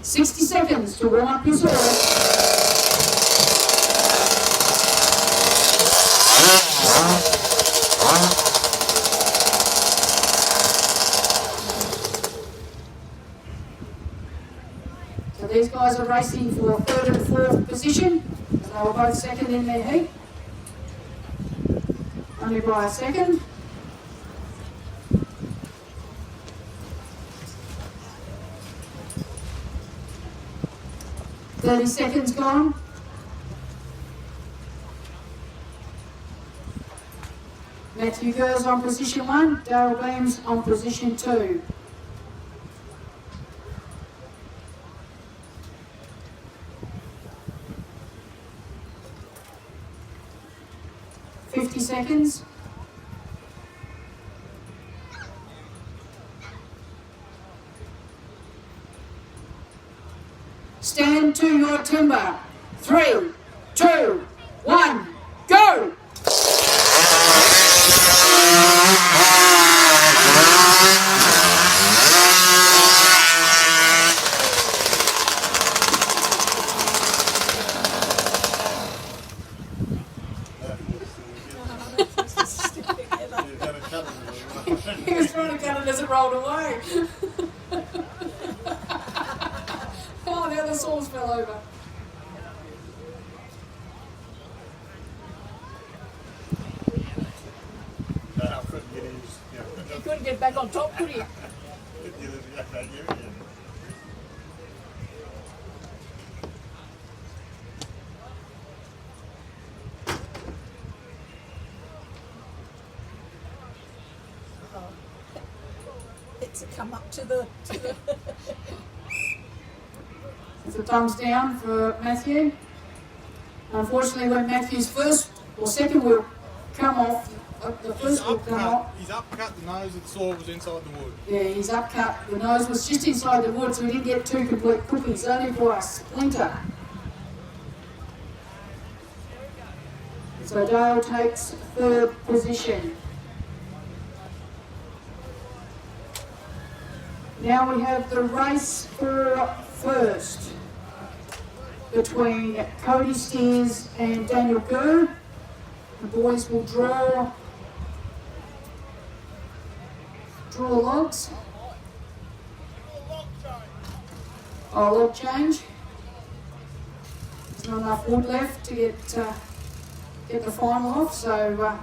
60 seconds to warm up your sword. So these guys are racing for third and fourth position. They were both second in their heat. Only by a second. "30 seconds gone. Matthew Gers on position 1, Daryl Beams on position 2. "50 seconds. Stand to your timber. 3, 2, 1, go! He was trying to cut it as it rolled away. Oh, the other saws fell over. He couldn't get back on top, could he? It's a come up to the It's a thumbs down for Matthew. Unfortunately, when Matthew's first or second wheel come off, the first wheel come off. He's upcut the nose of the saw was inside the wood. Yeah, he's upcut. The nose was just inside the wood, so he didn't get 2 complete cookies, only for a splinter. So Dale takes third position. Now we have the race for first between Cody Steers and Daniel Gurr. The boys will draw logs. Oh, log change. There's not enough wood left to get the final off, so